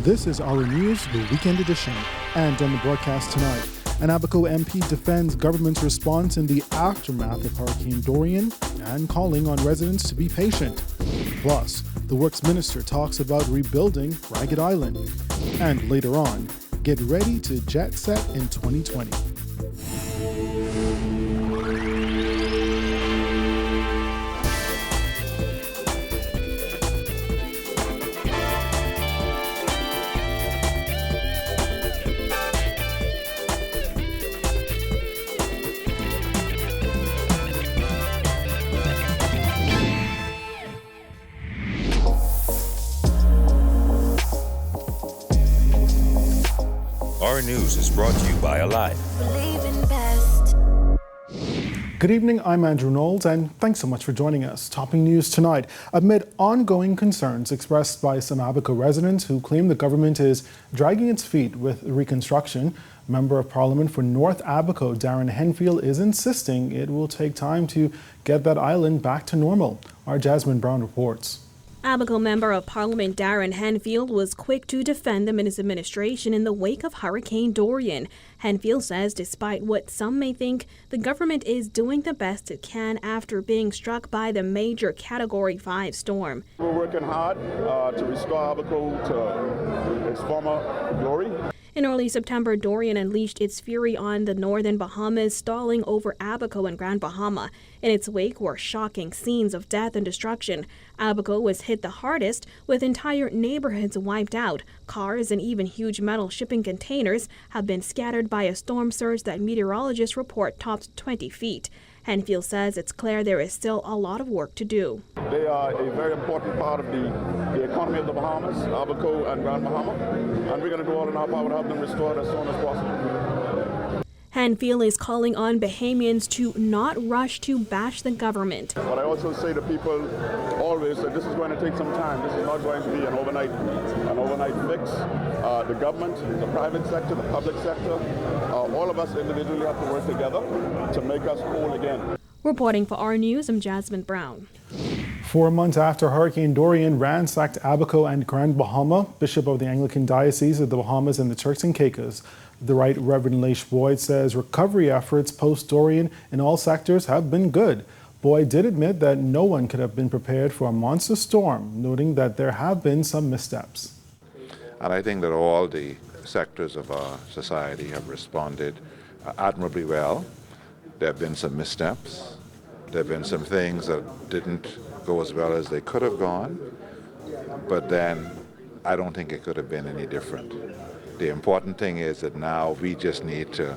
This is our news, the weekend edition. And on the broadcast tonight, an Abaco MP defends government's response in the aftermath of Hurricane Dorian and calling on residents to be patient. Plus, the Works Minister talks about rebuilding Ragged Island. And later on, get ready to jet set in 2020. Our news is brought to you by Alive. Good evening, I'm Andrew Knowles, and thanks so much for joining us. Topping news tonight, amid ongoing concerns expressed by some Abaco residents who claim the government is dragging its feet with reconstruction, Member of Parliament for North Abaco, Darren Henfield, is insisting it will take time to get that island back to normal. Our Jasmine Brown reports. Abaco Member of Parliament Darren Henfield was quick to defend the minister's administration in the wake of Hurricane Dorian. Henfield says despite what some may think, the government is doing the best it can after being struck by the major Category 5 storm. We're working hard to restore Abaco to its former glory. In early September, Dorian unleashed its fury on the northern Bahamas, stalling over Abaco and Grand Bahama. In its wake were shocking scenes of death and destruction. Abaco was hit the hardest, with entire neighborhoods wiped out. Cars and even huge metal shipping containers have been scattered by a storm surge that meteorologists report topped 20 feet. Henfield says it's clear there is still a lot of work to do. They are a very important part of the economy of the Bahamas, Abaco and Grand Bahama, and we're going to do all in our power to help them restore it as soon as possible. Henfield is calling on Bahamians to not rush to bash the government. But I also say to people always that this is going to take some time. This is not going to be an overnight fix. The government, the private sector, the public sector, all of us individually have to work together to make us whole again. Reporting for our news, I'm Jasmine Brown. 4 months after Hurricane Dorian ransacked Abaco and Grand Bahama, Bishop of the Anglican Diocese of the Bahamas and the Turks and Caicos, the Right Reverend H Floyd says recovery efforts post-Dorian in all sectors have been good. Boyd did admit that no one could have been prepared for a monster storm, noting that there have been some missteps. And I think that all the sectors of our society have responded admirably well. There have been some missteps. There have been some things that didn't go as well as they could have gone. But then I don't think it could have been any different. The important thing is that now we just need to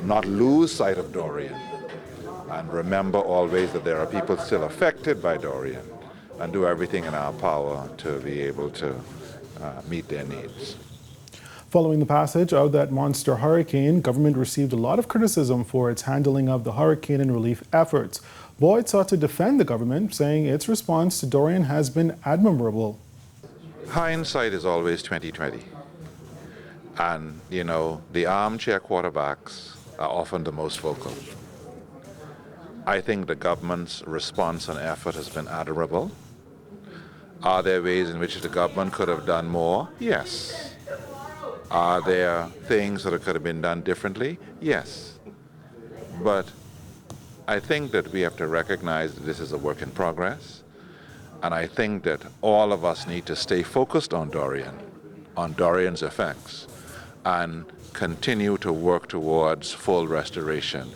not lose sight of Dorian and remember always that there are people still affected by Dorian and do everything in our power to be able to meet their needs. Following the passage of that monster hurricane, government received a lot of criticism for its handling of the hurricane and relief efforts. Boyd sought to defend the government, saying its response to Dorian has been admirable. Hindsight is always 20/20. And, you know, the armchair quarterbacks are often the most vocal. I think the government's response and effort has been admirable. Are there ways in which the government could have done more? Yes. Are there things that could have been done differently? Yes. But I think that we have to recognize that this is a work in progress. And I think that all of us need to stay focused on Dorian's effects, and continue to work towards full restoration.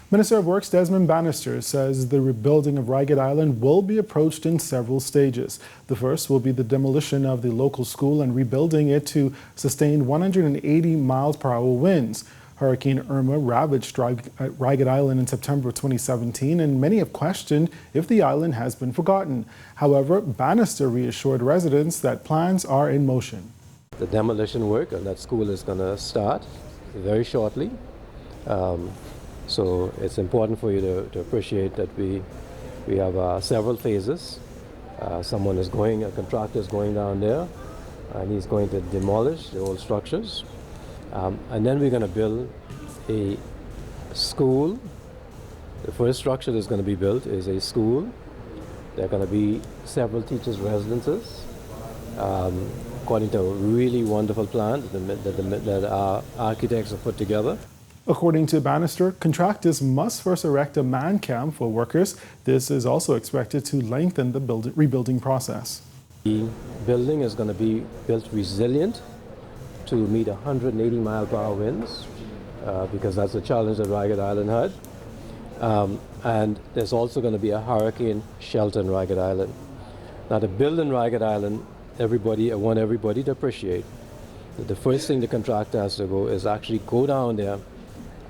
Minister of Works Desmond Bannister says the rebuilding of Ragged Island will be approached in several stages. The first will be the demolition of the local school and rebuilding it to sustain 180 miles per hour winds. Hurricane Irma ravaged Ragged Island in September of 2017, and many have questioned if the island has been forgotten. However, Bannister reassured residents that plans are in motion. The demolition work on that school is going to start very shortly. So it's important for you to appreciate that we have several phases. A contractor is going down there, and he's going to demolish the old structures. And then we're going to build a school. The first structure that's going to be built is a school. There are going to be several teachers' residences. according to a really wonderful plan that our architects have put together. According to Bannister, contractors must first erect a man camp for workers. This is also expected to lengthen the rebuilding process. The building is going to be built resilient to meet 180-mile-per-hour winds, because that's a challenge that Ragged Island had. And there's also going to be a hurricane shelter in Ragged Island. Now, to build in Ragged Island, I want everybody to appreciate that the first thing the contractor has to go is actually go down there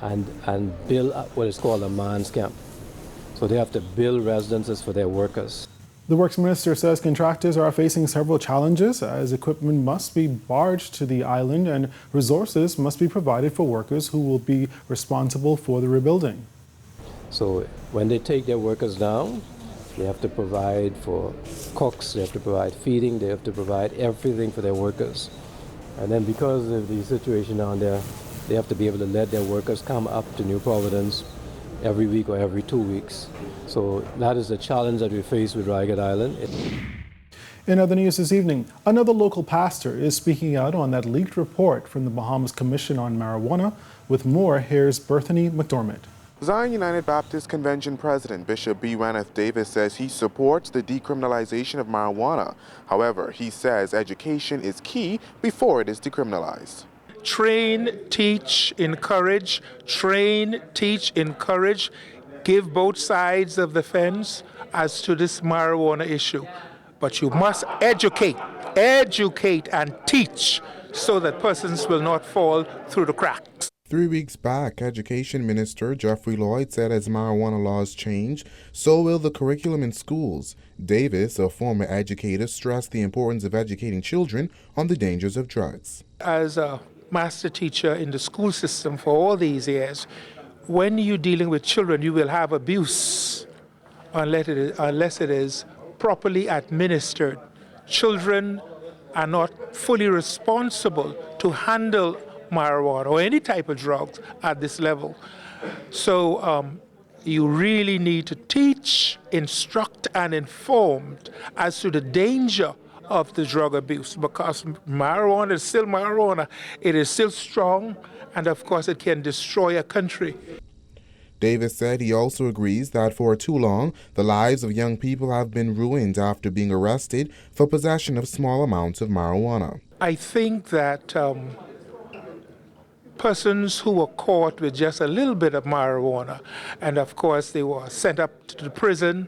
and build what is called a man's camp. So they have to build residences for their workers. The Works Minister says contractors are facing several challenges as equipment must be barged to the island and resources must be provided for workers who will be responsible for the rebuilding. So when they take their workers down, they have to provide for cooks, they have to provide feeding, they have to provide everything for their workers. And then because of the situation down there, they have to be able to let their workers come up to New Providence every week or every 2 weeks. So that is the challenge that we face with Ragged Island. In other news this evening, another local pastor is speaking out on that leaked report from the Bahamas Commission on Marijuana. With more, here's Berthany McDormand. Zion United Baptist Convention President Bishop B. Wenneth Davis says he supports the decriminalization of marijuana. However, he says education is key before it is decriminalized. Train, teach, encourage. Train, teach, encourage. Give both sides of the fence as to this marijuana issue. But you must educate and teach so that persons will not fall through the cracks. 3 weeks back, Education Minister Rev H Floyd said as marijuana laws change, so will the curriculum in schools. Davis, a former educator, stressed the importance of educating children on the dangers of drugs. As a master teacher in the school system for all these years, when you're dealing with children, you will have abuse unless it is properly administered. Children are not fully responsible to handle marijuana or any type of drugs at this level. So you really need to teach, instruct, and inform as to the danger of the drug abuse, because marijuana is still marijuana. It is still strong, and of course it can destroy a country. Davis said he also agrees that for too long, the lives of young people have been ruined after being arrested for possession of small amounts of marijuana. I think that persons who were caught with just a little bit of marijuana, and of course they were sent up to the prison,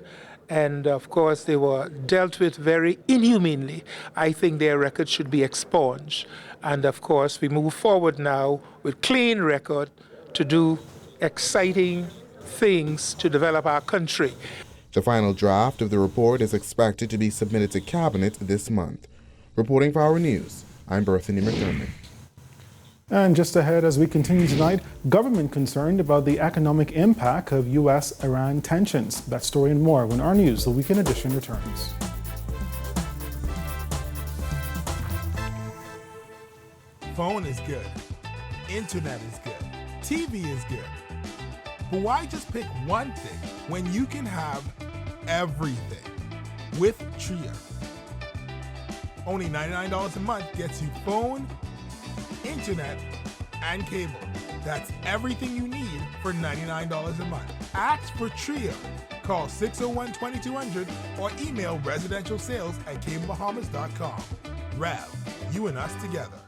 and of course they were dealt with very inhumanely, I think their record should be expunged. And of course we move forward now with clean record to do exciting things to develop our country. The final draft of the report is expected to be submitted to Cabinet this month. Reporting for Our News, I'm Berthany McDermott. And just ahead as we continue tonight, government concerned about the economic impact of U.S.-Iran tensions. That story and more when Our News, the Weekend Edition, returns. Phone is good. Internet is good. TV is good. But why just pick one thing when you can have everything with Tria? Only $99 a month gets you phone, internet, and cable. That's everything you need for $99 a month. Ask for Tria. Call 601-2200 or email residentialsales@cablebahamas.com. Rev, you and us together.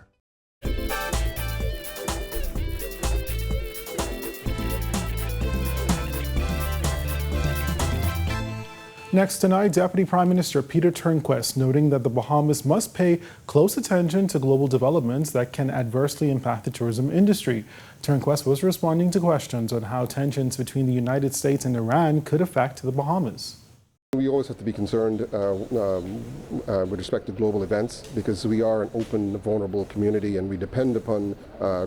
Next tonight, Deputy Prime Minister Peter Turnquest noting that the Bahamas must pay close attention to global developments that can adversely impact the tourism industry. Turnquest was responding to questions on how tensions between the United States and Iran could affect the Bahamas. We always have to be concerned with respect to global events because we are an open, vulnerable community and we depend upon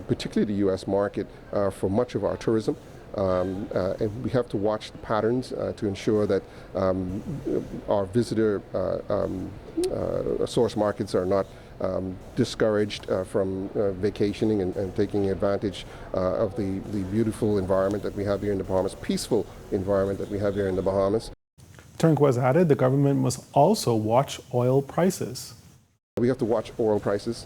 particularly the U.S. market for much of our tourism. And we have to watch the patterns to ensure that our visitor source markets are not discouraged from vacationing and taking advantage of the beautiful environment that we have here in the Bahamas, peaceful environment that we have here in the Bahamas. Turnquest added the government must also watch oil prices. We have to watch oil prices,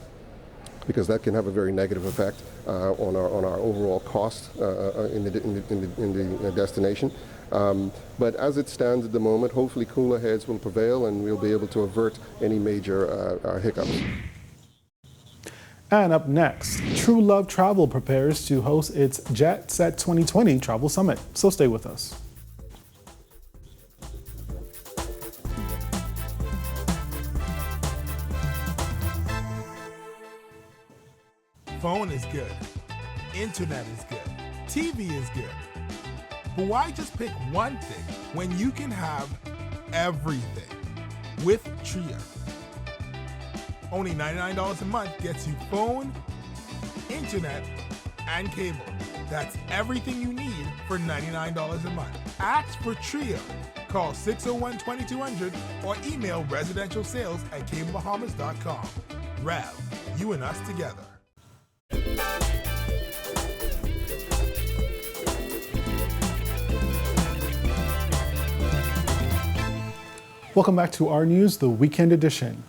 because that can have a very negative effect on our overall cost in the destination. But as it stands at the moment, hopefully cooler heads will prevail and we'll be able to avert any major hiccups. And up next, True Love Travel prepares to host its Jet Set 2020 Travel Summit. So stay with us. Phone is good. Internet is good. TV is good. But why just pick one thing when you can have everything with Trio? Only $99 a month gets you phone, internet, and cable. That's everything you need for $99 a month. Ask for Trio. Call 601-2200 or email residentialsales@cablebahamas.com. Rev, you and us together. Welcome back to our news, the weekend edition.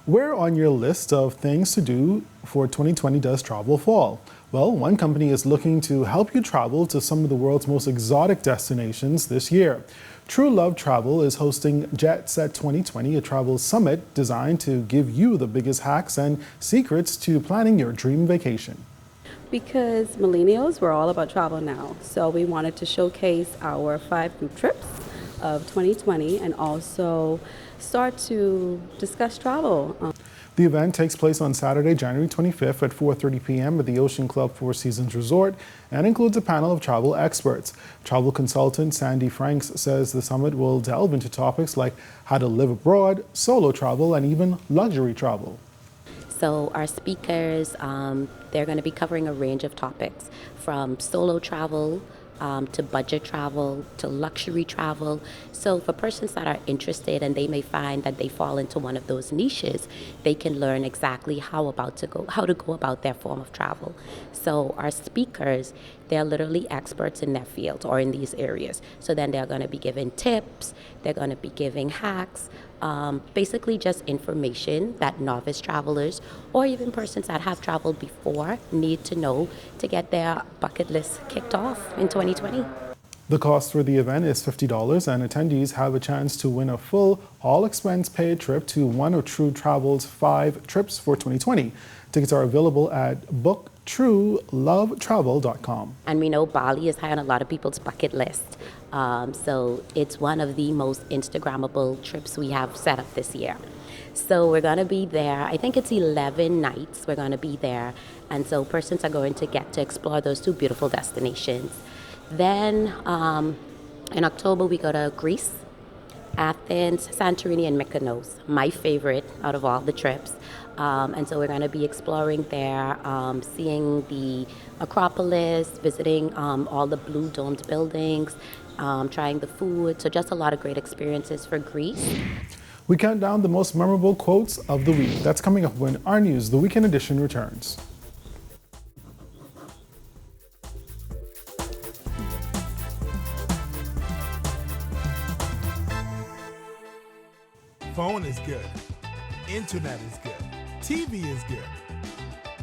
Where on your list of things to do for 2020 does travel fall? Well, one company is looking to help you travel to some of the world's most exotic destinations this year. True Love Travel is hosting Jet Set 2020, a travel summit designed to give you the biggest hacks and secrets to planning your dream vacation. Because millennials, we're all about travel now. So we wanted to showcase our 5 group trips of 2020 and also start to discuss travel. The event takes place on Saturday, January 25th at 4:30 p.m. at the Ocean Club Four Seasons Resort and includes a panel of travel experts. Travel consultant Sandy Franks says the summit will delve into topics like how to live abroad, solo travel, and even luxury travel. So our speakers, they're going to be covering a range of topics from solo travel, to budget travel, to luxury travel. So for persons that are interested and they may find that they fall into one of those niches, they can learn exactly how to go about their form of travel. So our speakers, they're literally experts in their field or in these areas. So then they're going to be giving tips, they're going to be giving hacks, basically just information that novice travelers or even persons that have traveled before need to know to get their bucket list kicked off in 2020. The cost for the event is $50 and attendees have a chance to win a full all-expense-paid trip to one of True Travel's 5 trips for 2020. Tickets are available at booktruelovetravel.com. And we know Bali is high on a lot of people's bucket list. So it's one of the most Instagrammable trips we have set up this year. So we're going to be there. I think it's 11 nights we're going to be there. And so persons are going to get to explore those 2 beautiful destinations. Then in October, we go to Greece, Athens, Santorini, and Mykonos, my favorite out of all the trips. And so we're going to be exploring there, seeing the Acropolis, visiting all the blue domed buildings, trying the food. So just a lot of great experiences for Greece. We count down the most memorable quotes of the week. That's coming up when our news, the weekend edition, returns. Phone is good. Internet is good. TV is good.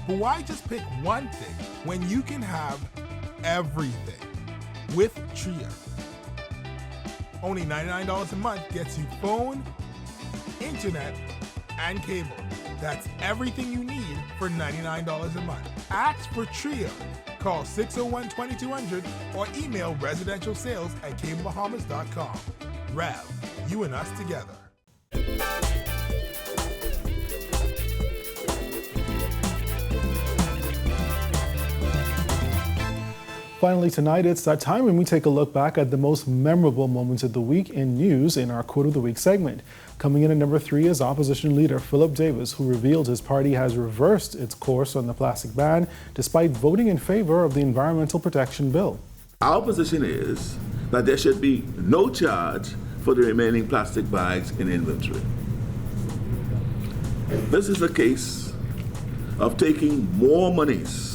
But why just pick one thing when you can have everything with Trio? Only $99 a month gets you phone, internet, and cable. That's everything you need for $99 a month. Ask for Trio. Call 601-2200 or email residentialsales@cablebahamas.com. Rev, you and us together. Finally tonight, it's that time when we take a look back at the most memorable moments of the week in news in our Quote of the Week segment. Coming in at number 3 is opposition leader Philip Davis, who revealed his party has reversed its course on the plastic ban despite voting in favor of the Environmental Protection Bill. Our position is that there should be no charge for the remaining plastic bags in inventory. This is a case of taking more monies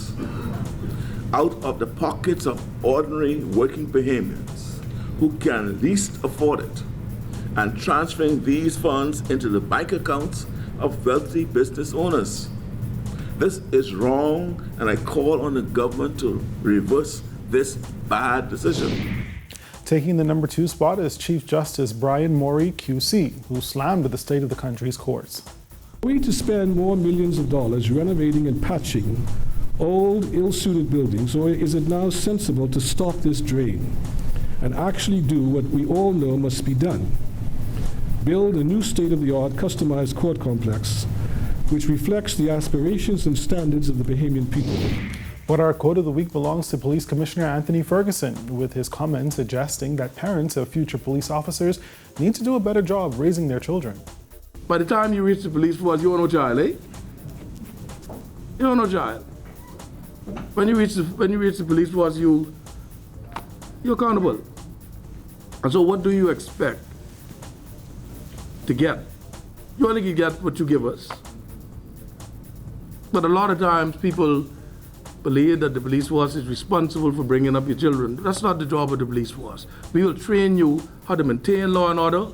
out of the pockets of ordinary working Bahamians who can least afford it and transferring these funds into the bank accounts of wealthy business owners. This is wrong, and I call on the government to reverse this bad decision. Taking the number 2 spot is Chief Justice Brian Morey, QC, who slammed the state of the country's courts. We need to spend more millions of dollars renovating and patching old, ill-suited buildings, or is it now sensible to stop this drain and actually do what we all know must be done? Build a new state-of-the-art customized court complex which reflects the aspirations and standards of the Bahamian people. But our quote of the week belongs to Police Commissioner Anthony Ferguson, with his comments suggesting that parents of future police officers need to do a better job raising their children. By the time you reach the police force, you are no child, eh? You are no child. When you reach the police force, you're accountable. And so what do you expect to get? You only can get what you give us. But a lot of times people believe that the police force is responsible for bringing up your children. That's not the job of the police force. We will train you how to maintain law and order,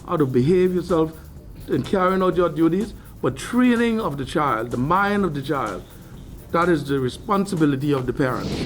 how to behave yourself in carrying out your duties, but training of the child, the mind of the child, that is the responsibility of the parents.